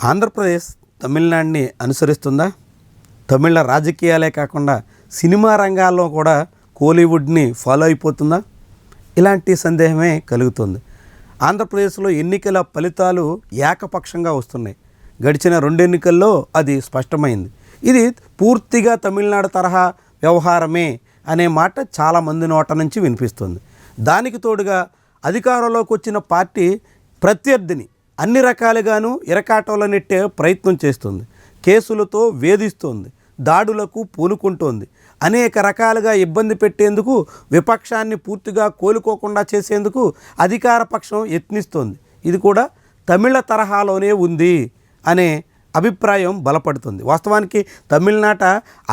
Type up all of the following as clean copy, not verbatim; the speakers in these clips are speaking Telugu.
ఆంధ్రప్రదేశ్ తమిళనాడుని అనుసరిస్తుందా? తమిళ రాజకీయాలే కాకుండా సినిమా రంగాల్లో కూడా కోలీవుడ్ని ఫాలో అయిపోతుందా? ఇలాంటి సందేహమే కలుగుతుంది. ఆంధ్రప్రదేశ్లో ఎన్నికల ఫలితాలు ఏకపక్షంగా వస్తున్నాయి. గడిచిన 2 ఎన్నికల్లో అది స్పష్టమైంది. ఇది పూర్తిగా తమిళనాడు తరహా వ్యవహారమే అనే మాట చాలామంది నోట నుంచి వినిపిస్తుంది. దానికి తోడుగా అధికారంలోకి వచ్చిన పార్టీ ప్రత్యర్థిని అన్ని రకాలుగాను ఇరకాటంలో నెట్టే ప్రయత్నం చేస్తుంది. కేసులతో వేధిస్తోంది, దాడులకు పూనుకుంటోంది. అనేక రకాలుగా ఇబ్బంది పెట్టేందుకు, విపక్షాన్ని పూర్తిగా కోలుకోకుండా చేసేందుకు అధికార పక్షం యత్నిస్తోంది. ఇది కూడా తమిళ తరహాలోనే ఉంది అనే అభిప్రాయం బలపడుతుంది. వాస్తవానికి తమిళనాట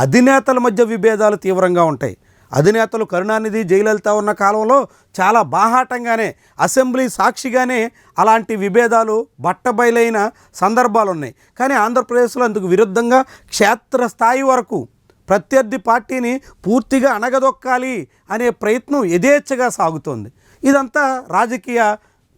అధినేతల మధ్య విభేదాలు తీవ్రంగా ఉంటాయి. అధినేతలు కరుణానిధి, జయలలిత ఉన్న కాలంలో చాలా బాహాటంగానే అసెంబ్లీ సాక్షిగానే అలాంటి విభేదాలు బట్టబయలైన సందర్భాలు ఉన్నాయి. కానీ ఆంధ్రప్రదేశ్లో అందుకు విరుద్ధంగా క్షేత్రస్థాయి వరకు ప్రత్యర్థి పార్టీని పూర్తిగా అణగదొక్కాలి అనే ప్రయత్నం యథేచ్ఛగా సాగుతోంది. ఇదంతా రాజకీయ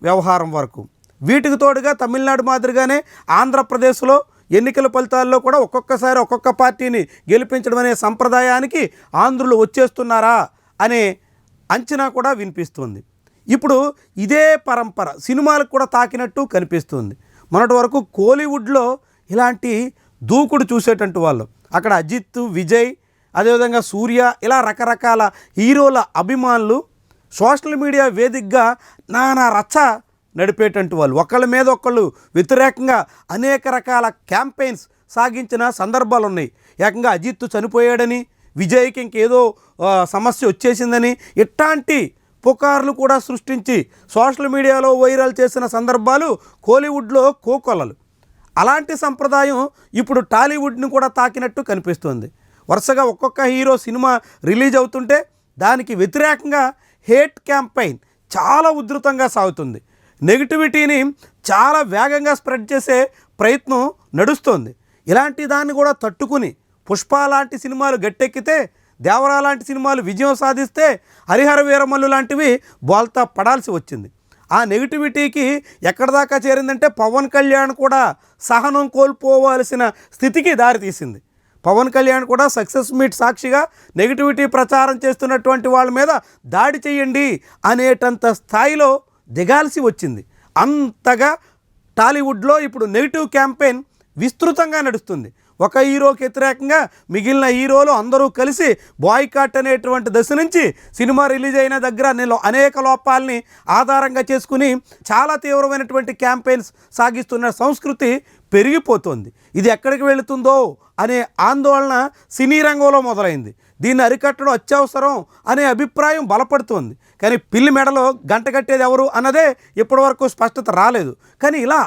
వ్యవహారం వరకు. వీటికి తోడుగా తమిళనాడు మాదిరిగానే ఆంధ్రప్రదేశ్లో ఎన్నికల ఫలితాల్లో కూడా ఒక్కొక్కసారి ఒక్కొక్క పార్టీని గెలిపించడం అనే సంప్రదాయానికి ఆంధ్రులు వచ్చేస్తున్నారా అనే అంచనా కూడా వినిపిస్తుంది. ఇప్పుడు ఇదే పరంపర సినిమాలకు కూడా తాకినట్టు కనిపిస్తుంది. మొన్నటి వరకు కోలీవుడ్లో ఇలాంటి దూకుడు చూసేటట్టు వాళ్ళు, అక్కడ అజిత్, విజయ్, అదేవిధంగా సూర్య, ఇలా రకరకాల హీరోల అభిమానులు సోషల్ మీడియా వేదికగా నానా రచ్చ నడిపేటంటు వాళ్ళు, ఒకళ్ళ మీద ఒకళ్ళు వ్యతిరేకంగా అనేక రకాల క్యాంపెయిన్స్ సాగించిన సందర్భాలు ఉన్నాయి. ఏకంగా అజిత్ చనిపోయాడని, విజయ్కి ఇంకేదో సమస్య వచ్చేసిందని ఇట్లాంటి పుకార్లు కూడా సృష్టించి సోషల్ మీడియాలో వైరల్ చేసిన సందర్భాలు కోలీవుడ్లో కోకొల్లలు. అలాంటి సంప్రదాయం ఇప్పుడు టాలీవుడ్ని కూడా తాకినట్టు కనిపిస్తుంది. వరుసగా ఒక్కొక్క హీరో సినిమా రిలీజ్ అవుతుంటే దానికి వ్యతిరేకంగా హేట్ క్యాంపెయిన్ చాలా ఉధృతంగా సాగుతుంది. నెగిటివిటీని చాలా వేగంగా స్ప్రెడ్ చేసే ప్రయత్నం నడుస్తోంది. ఇలాంటి దాన్ని కూడా తట్టుకుని పుష్ప లాంటి సినిమాలు గట్టెక్కితే, దేవరా లాంటి సినిమాలు విజయం సాధిస్తే, హరిహర వీరమల్లు లాంటివి బోల్తా పడాల్సి వచ్చింది. ఆ నెగిటివిటీకి ఎక్కడ దాకా చేరిందంటే పవన్ కళ్యాణ్ కూడా సహనం కోల్పోవాల్సిన స్థితికి దారితీసింది. పవన్ కళ్యాణ్ కూడా సక్సెస్ మీట్ సాక్షిగా నెగిటివిటీ ప్రచారం చేస్తున్నటువంటి వాళ్ళ మీద దాడి చేయండి అనేటంత స్థాయిలో దిగాల్సి వచ్చింది. అంతగా టాలీవుడ్లో ఇప్పుడు నెగిటివ్ క్యాంపెయిన్ విస్తృతంగా నడుస్తుంది. ఒక హీరోకి వ్యతిరేకంగా మిగిలిన హీరోలు అందరూ కలిసి బాయ్కాట్ అనేటువంటి దశ నుంచి సినిమా రిలీజ్ అయిన దగ్గర అనేక లోపాలని ఆధారంగా చేసుకుని చాలా తీవ్రమైనటువంటి క్యాంపెయిన్స్ సాగిస్తున్న సంస్కృతి పెరిగిపోతుంది. ఇది ఎక్కడికి వెళుతుందో అనే ఆందోళన సినీ రంగంలో మొదలైంది. దీన్ని అరికట్టడం అత్యవసరం అనే అభిప్రాయం బలపడుతోంది. కానీ పిల్లి మెడలో గంట కట్టేది ఎవరు అన్నదే ఇప్పటివరకు స్పష్టత రాలేదు. కానీ ఇలా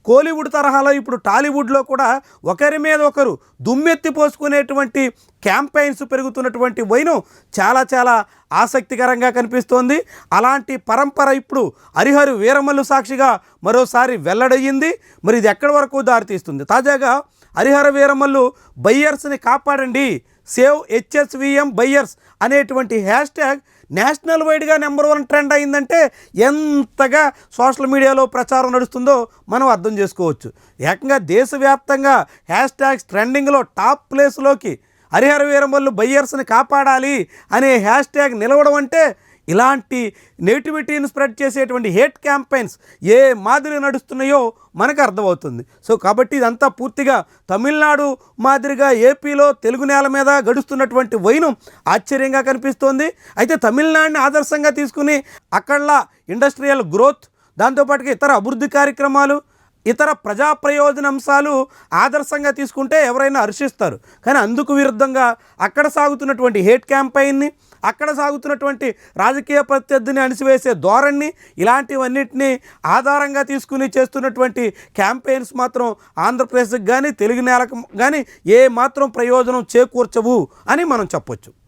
కోలీవుడ్ తరహాలో ఇప్పుడు టాలీవుడ్లో కూడా ఒకరి మీద ఒకరు దుమ్మెత్తి పోసుకునేటువంటి క్యాంపెయిన్స్ పెరుగుతున్నటువంటి వైనం చాలా చాలా ఆసక్తికరంగా కనిపిస్తోంది. అలాంటి పరంపర ఇప్పుడు హరిహర వీరమల్లు సాక్షిగా మరోసారి వెల్లడయ్యింది. మరి ఇది ఎక్కడి వరకు దారితీస్తుంది? తాజాగా హరిహర వీరమల్లు బయ్యర్స్ని కాపాడండి, సేవ్ హెచ్ఎస్విఎం బయ్యర్స్ అనేటువంటి హ్యాష్ ట్యాగ్ నేషనల్ వైడ్గా నెంబర్ 1 ట్రెండ్ అయిందంటే ఎంతగా సోషల్ మీడియాలో ప్రచారం నడుస్తుందో మనం అర్థం చేసుకోవచ్చు. ఏకంగా దేశవ్యాప్తంగా హ్యాష్ ట్యాగ్స్ ట్రెండింగ్లో టాప్ ప్లేస్లోకి హరిహర వీరమల్లు బయ్యర్స్ని కాపాడాలి అనే హ్యాష్ ట్యాగ్ నిలవడం అంటే ఇలాంటి నెగిటివిటీని స్ప్రెడ్ చేసేటువంటి హేట్ క్యాంపెయిన్స్ ఏ మాదిరి నడుస్తున్నాయో మనకు అర్థమవుతుంది. సో కాబట్టి ఇదంతా పూర్తిగా తమిళనాడు మాదిరిగా ఏపీలో తెలుగు నేల మీద గడుస్తున్నటువంటి వైనం ఆశ్చర్యంగా కనిపిస్తోంది. అయితే తమిళనాడుని ఆదర్శంగా తీసుకుని అక్కడలా ఇండస్ట్రియల్ గ్రోత్, దాంతోపాటుగా ఇతర అభివృద్ధి కార్యక్రమాలు, ఇతర ప్రజా ప్రయోజన అంశాలు ఆదర్శంగా తీసుకుంటే ఎవరైనా హర్షిస్తారు. కానీ అందుకు విరుద్ధంగా అక్కడ సాగుతున్నటువంటి హేట్ క్యాంపెయిన్ని, అక్కడ సాగుతున్నటువంటి రాజకీయ ప్రత్యర్థిని అణిసివేసే ధోరణి, ఇలాంటివన్నిటినీ ఆధారంగా తీసుకుని చేస్తున్నటువంటి క్యాంపెయిన్స్ మాత్రం ఆంధ్రప్రదేశ్కి కానీ తెలుగు నేలకు కానీ ఏ మాత్రం ప్రయోజనం చేకూర్చవు అని మనం చెప్పొచ్చు.